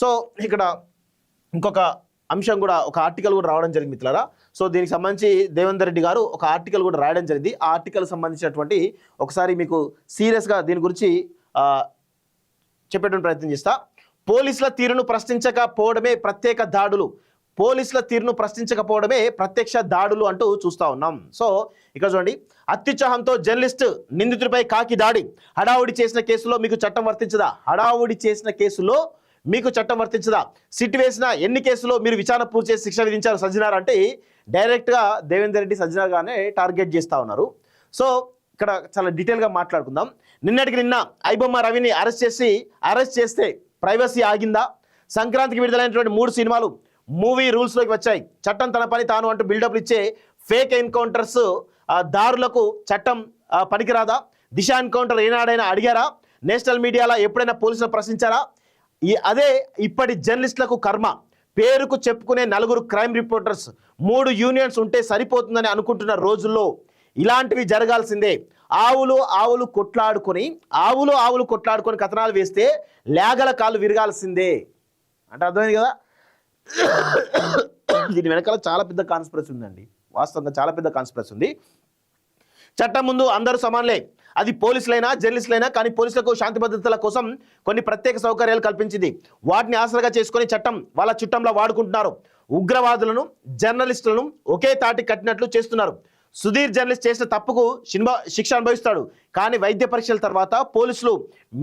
So ఇక్కడ ఇంకొక అంశం కూడా, ఒక ఆర్టికల్ కూడా రావడం జరిగింది మిత్రులారా. సో దీనికి సంబంధించి దేవేందర్ రెడ్డి గారు ఒక ఆర్టికల్ కూడా రాయడం జరిగింది. ఆ ఆర్టికల్ సంబంధించినటువంటి ఒకసారి మీకు సీరియస్గా దీని గురించి చెప్పేటువంటి ప్రయత్నం చేస్తా. పోలీసుల తీరును ప్రశ్నించకపోవడమే ప్రత్యేక దాడులు, పోలీసుల తీరును ప్రశ్నించకపోవడమే ప్రత్యక్ష దాడులు అంటూ చూస్తూ ఉన్నాం. సో ఇక్కడ చూడండి, అత్యుత్సాహంతో జర్నలిస్ట్ నిందితుడిపై కాకి దాడి, హడావుడి చేసిన కేసులో మీకు చట్టం వర్తించదా? హడావుడి చేసిన కేసులో మీకు చట్టం వర్తించదా? సిట్ వేసిన ఎన్ని కేసులో మీరు విచారణ పూర్తి చేసి శిక్ష విధించారు సజ్జనార్ అంటే డైరెక్ట్గా దేవేందర్ రెడ్డి సజ్జనార్ గానే టార్గెట్ చేస్తూ ఉన్నారు. సో ఇక్కడ చాలా డీటెయిల్గా మాట్లాడుకుందాం. నిన్నటికి నిన్న ఐబొమ్మ రవిని అరెస్ట్ చేస్తే ప్రైవసీ ఆగిందా? సంక్రాంతికి విడుదలైనటువంటి 3 సినిమాలు మూవీ రూల్స్లోకి వచ్చాయి. చట్టం తన పని తాను అంటూ బిల్డప్లు ఇచ్చే ఫేక్ ఎన్కౌంటర్స్ దారులకు చట్టం పనికిరాదా? దిశ ఎన్కౌంటర్ ఏనాడైనా అడిగారా? నేషనల్ మీడియాలో ఎప్పుడైనా పోలీసులు ప్రశ్నించారా? అదే ఇప్పటి జర్నలిస్టులకు కర్మ. పేరుకు చెప్పుకునే 4 క్రైమ్ రిపోర్టర్స్ 3 యూనియన్స్ ఉంటే సరిపోతుందని అనుకుంటున్న రోజుల్లో ఇలాంటివి జరగాల్సిందే. ఆవులు కొట్లాడుకొని కథనాలు వేస్తే లేగల కాళ్ళు విరగాల్సిందే అంటే అర్థమైంది కదా. దీని వెనకాల చాలా పెద్ద కాన్స్పిరసీ ఉందండి. వాస్తవంగా చాలా పెద్ద కాన్స్పిరసీ ఉంది. చట్టం ముందు అందరూ సమానులే, అది పోలీసులైనా జర్నలిస్టులైనా. కానీ పోలీసులకు శాంతి భద్రతల కోసం కొన్ని ప్రత్యేక సౌకర్యాలు కల్పించింది. వాటిని ఆసరాగా చేసుకొని చట్టం వాళ్ళ చుట్టంలో వాడుకుంటున్నారు. ఉగ్రవాదులను జర్నలిస్టులను ఒకే తాటి కట్టినట్లు చేస్తున్నారు. సుధీర్ జర్నలిస్ట్ చేసిన తప్పుకు శిక్ష అనుభవిస్తాడు. కానీ వైద్య పరీక్షల తర్వాత పోలీసులు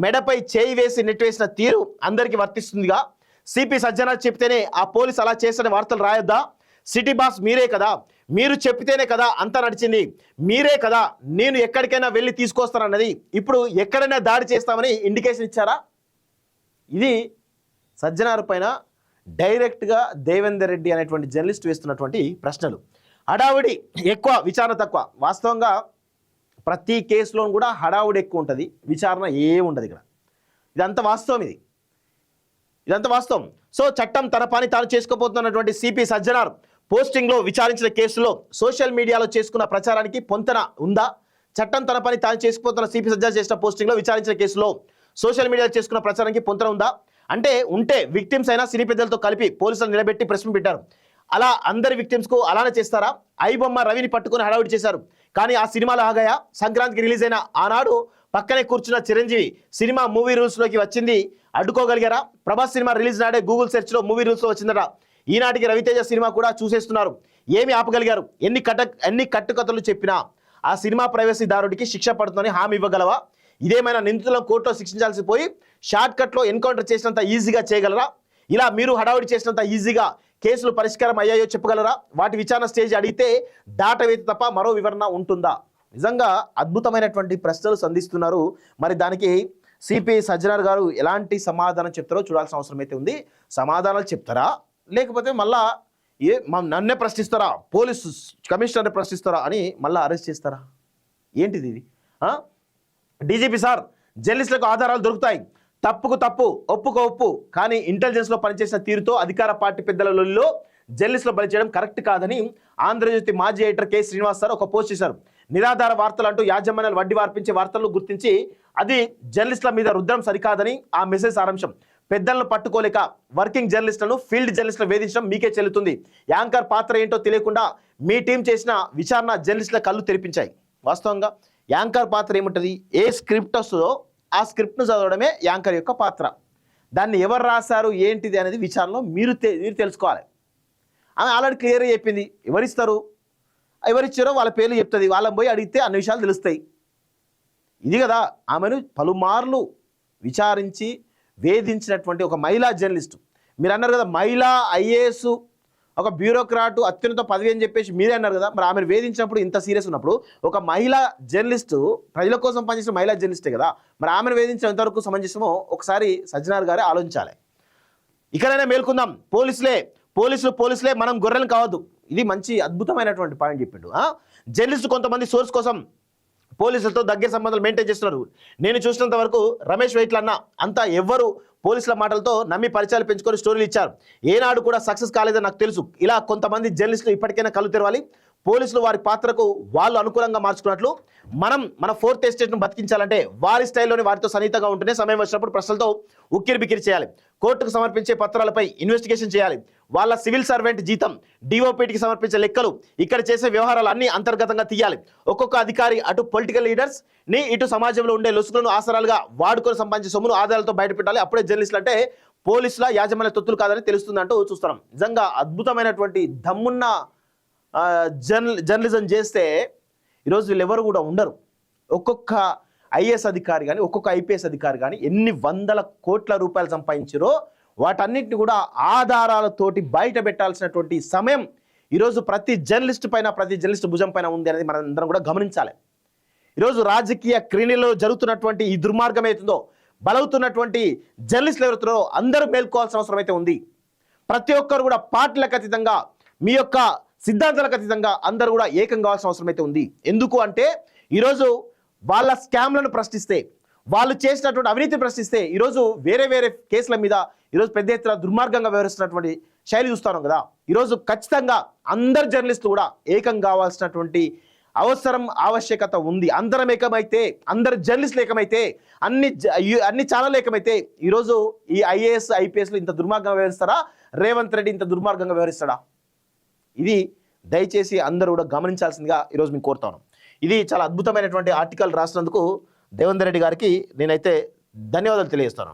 మెడపై చేయి వేసి నెట్టివేసిన తీరు అందరికీ వర్తిస్తుందిగా. సిపి సజ్జనార్ చెప్తేనే ఆ పోలీసు అలా చేసిన వార్తలు రాయొద్దా? సిటీ బాస్ మీరే కదా, మీరు చెప్పితేనే కదా అంతా నడిచింది, మీరే కదా నేను ఎక్కడికైనా వెళ్ళి తీసుకొస్తానన్నది. ఇప్పుడు ఎక్కడైనా దాడి చేస్తామని ఇండికేషన్ ఇచ్చారా? ఇది సజ్జనార్ పైన డైరెక్ట్గా దేవేందర్ రెడ్డి అనేటువంటి జర్నలిస్ట్ వేస్తున్నటువంటి ప్రశ్నలు. హడావుడి ఎక్కువ, విచారణ తక్కువ. వాస్తవంగా ప్రతి కేసులో కూడా హడావుడి ఎక్కువ ఉంటుంది, విచారణ ఏముండదు ఇక్కడ. ఇదంతా వాస్తవం. సో చట్టం తన పని తాను చేసుకోబోతున్నటువంటి సిపి సజ్జనార్ పోస్టింగ్లో విచారించిన కేసులో సోషల్ మీడియాలో చేసుకున్న ప్రచారానికి పొంతన ఉందా? చట్టం తన పని తాను చేసుకుపోతున్న సిపి సజ్జనార్ చేసిన పోస్టింగ్లో విచారించిన కేసులో సోషల్ మీడియాలో చేసుకున్న ప్రచారానికి పొంతన ఉందా? అంటే ఉంటే విక్టిమ్స్ అయినా సినీ పెద్దలతో కలిపి పోలీసులు నిలబెట్టి ప్రశ్న పెట్టారు. అలా అందరి విక్టిమ్స్కు అలానే చేస్తారా? ఐబొమ్మ రవిని పట్టుకుని హడావుడి చేశారు. కానీ ఆ సినిమాలు ఆగాయా? సంక్రాంతికి రిలీజ్ అయిన ఆనాడు పక్కనే కూర్చున్న చిరంజీవి సినిమా మూవీ రూల్స్లోకి వచ్చింది అడ్డుకోగలిగారా? ప్రభాస్ సినిమా రిలీజ్ నాడే గూగుల్ సెర్చ్లో మూవీ రూల్స్లో వచ్చిందట. ఈనాటికి రవితేజ సినిమా కూడా చూసేస్తున్నారు. ఏమి ఆపగలిగారు? ఎన్ని కట్టుకథలు చెప్పినా ఆ సినిమా ప్రైవసీదారుడికి శిక్ష పడుతుందని హామీ ఇవ్వగలవా? ఇదేమైనా నిందితులను కోర్టులో శిక్షించాల్సి పోయి షార్ట్ కట్లో ఎన్కౌంటర్ చేసినంత ఈజీగా చేయగలరా? ఇలా మీరు హడావుడి చేసినంత ఈజీగా కేసులు పరిష్కారం అయ్యాయో చెప్పగలరా? వాటి విచారణ స్టేజ్ అడిగితే దాటవేత తప్ప మరో వివరణ ఉంటుందా? నిజంగా అద్భుతమైనటువంటి ప్రశ్నలు సంధిస్తున్నారు. మరి దానికి సిపి సజ్జనార్ గారు ఎలాంటి సమాధానం చెప్తారో చూడాల్సిన అవసరం అయితే ఉంది. సమాధానాలు చెప్తారా, లేకపోతే మళ్ళా నన్నే ప్రశ్నిస్తారా, పోలీసు కమిషనర్ని ప్రశ్నిస్తారా అని మళ్ళీ అరెస్ట్ చేస్తారా? ఏంటిది ఇది? డీజీపీ సార్, జర్నలిస్టులకు ఆధారాలు దొరుకుతాయి, తప్పుకు తప్పు, ఒప్పుకు ఒప్పు. కానీ ఇంటెలిజెన్స్లో పనిచేసిన తీరుతో అధికార పార్టీ పెద్దలలో జర్నలిస్టులు బలి చేయడం కరెక్ట్ కాదని ఆంధ్రజ్యోతి మాజీ ఎడిటర్ కె శ్రీనివాస్ సార్ ఒక పోస్ట్ చేశారు. నిరాధార వార్తలు అంటూ యాజమాన్యాలు వడ్డీ వార్పించే వార్తలను గుర్తించి అది జర్నలిస్టుల మీద రుద్రం సరికాదని ఆ మెసేజ్ సారాంశం. పెద్దలను పట్టుకోలేక వర్కింగ్ జర్నలిస్టులను ఫీల్డ్ జర్నలిస్టులు వేధించడం మీకే చెల్లుతుంది. యాంకర్ పాత్ర ఏంటో తెలియకుండా మీ టీం చేసిన విచారణ జర్నలిస్టుల కళ్ళు తెరిపించాయి. వాస్తవంగా యాంకర్ పాత్ర ఏముంటుంది? ఏ స్క్రిప్ట్ వస్తుందో ఆ స్క్రిప్ట్ను చదవడమే యాంకర్ యొక్క పాత్ర. దాన్ని ఎవరు రాశారు ఏంటిది అనేది విచారణలో మీరు తెలుసుకోవాలి. ఆమె ఆల్రెడీ క్లియర్గా చెప్పింది. ఎవరిచ్చారో వాళ్ళ పేర్లు చెప్తుంది. వాళ్ళని పోయి అడిగితే అన్ని విషయాలు తెలుస్తాయి. ఇది కదా ఆమెను పలుమార్లు విచారించి వేధించినటువంటి ఒక మహిళా జర్నలిస్టు. మీరు అన్నారు కదా మహిళా ఐఏఎస్ ఒక బ్యూరోక్రాటు అత్యున్నత పదవి అని చెప్పేసి మీరే అన్నారు కదా. మరి ఆమెను వేధించినప్పుడు ఇంత సీరియస్ ఉన్నప్పుడు ఒక మహిళా జర్నలిస్టు ప్రజల కోసం పనిచేసిన మహిళా జర్నలిస్టే కదా, మరి ఆమెను వేధించడం ఎంతవరకు సమంజసమో ఒకసారి సజ్జనార్ గారే ఆలోచించాలి. ఇకనైనా మేల్కొందాం. పోలీసులే మనం గొర్రెలు కావద్దు. ఇది మంచి అద్భుతమైనటువంటి పాయింట్ చెప్పిండు. జర్నలిస్టు కొంతమంది సోర్స్ కోసం పోలీసులతో దగ్గర సంబంధాలు మెయింటైన్ చేస్తున్నారు. నేను చూసినంత వరకు రమేష్ వెయిట్ల అన్న అంతా ఎవ్వరు పోలీసుల మాటలతో నమ్మి పరిచయాలు పెంచుకొని స్టోరీలు ఇచ్చారు. ఏనాడు కూడా సక్సెస్ కాలేదని నాకు తెలుసు. ఇలా కొంతమంది జర్నలిస్టులు ఇప్పటికైనా కళ్ళు తెరవాలి. పోలీసులు వారి పాత్రకు వాళ్ళు అనుకూలంగా మార్చుకున్నట్లు మన ఫోర్త్ ఎస్టేట్ను బతికించాలంటే వారి స్టైల్లోని వారితో సన్నిహితంగా ఉంటేనే సమయం వచ్చినప్పుడు ప్రశ్నలతో ఉక్కిరి బిక్కిరి చేయాలి. కోర్టుకు సమర్పించే పత్రాలపై ఇన్వెస్టిగేషన్ చేయాలి. వాళ్ళ సివిల్ సర్వెంట్ జీతం, డిఓపిటికి సమర్పించే లెక్కలు, ఇక్కడ చేసే వ్యవహారాలు అన్ని అంతర్గతంగా తీయాలి. ఒక్కొక్క అధికారి అటు పొలిటికల్ లీడర్స్ ని ఇటు సమాజంలో ఉండే లొసుగులను ఆసరాలుగా వాడుకొని సంపాదించే సొమ్మును ఆధారాలతో బయటపెట్టాలి. అప్పుడే జర్నలిస్టులు అంటే పోలీసుల యాజమాన్య తొత్తులు కాదని తెలుస్తుందంటూ చూస్తున్నాం. నిజంగా అద్భుతమైనటువంటి దమ్మున్న జర్నలిజం చేస్తే ఈరోజు వీళ్ళెవరు కూడా ఉండరు. ఒక్కొక్క ఐఏఎస్ అధికారి కానీ ఒక్కొక్క ఐపీఎస్ అధికారి కానీ ఎన్ని వందల కోట్ల రూపాయలు సంపాదించారో వాటన్నిటిని కూడా ఆధారాలతోటి బయట పెట్టాల్సినటువంటి సమయం ఈరోజు ప్రతి జర్నలిస్ట్ పైన, ప్రతి జర్నలిస్ట్ భుజం పైన ఉంది అనేది మనం అందరం కూడా గమనించాలి. ఈరోజు రాజకీయ క్రీడలో జరుగుతున్నటువంటి ఈ దుర్మార్గం అవుతుందో, బలవుతున్నటువంటి జర్నలిస్టులు ఎవరుతున్నారో అందరూ మేల్కోవాల్సిన అవసరం అయితే ఉంది. ప్రతి ఒక్కరు కూడా పార్టీలకు అతీతంగా, మీ యొక్క సిద్ధాంతాలకు అతీతంగా అందరూ కూడా ఏకం కావాల్సిన అవసరం అయితే ఉంది. ఎందుకు అంటే ఈరోజు వాళ్ళ స్కామ్లను ప్రశ్నిస్తే, వాళ్ళు చేసినటువంటి అవినీతిని ప్రశ్నిస్తే ఈరోజు వేరే వేరే కేసుల మీద ఈరోజు పెద్ద ఎత్తున దుర్మార్గంగా వ్యవహరిస్తున్నటువంటి శైలి చూస్తాను కదా. ఈరోజు ఖచ్చితంగా అందరు జర్నలిస్టులు కూడా ఏకం కావాల్సినటువంటి ఆవశ్యకత ఉంది. అందరం ఏకమైతే, అందరు జర్నలిస్టులు ఏకమైతే, అన్ని ఛానల్ ఏకమైతే ఈరోజు ఈ ఐఏఎస్ ఐపీఎస్లు ఇంత దుర్మార్గంగా వ్యవహరిస్తారా? రేవంత్ రెడ్డి ఇంత దుర్మార్గంగా వ్యవహరిస్తాడా? ఇది దయచేసి అందరూ కూడా గమనించాల్సిందిగా ఈరోజు మేము కోరుతాను. ఇది చాలా అద్భుతమైనటువంటి ఆర్టికల్ రాసినందుకు దేవేందర్ రెడ్డి గారికి నేనైతే ధన్యవాదాలు తెలియజేస్తాను.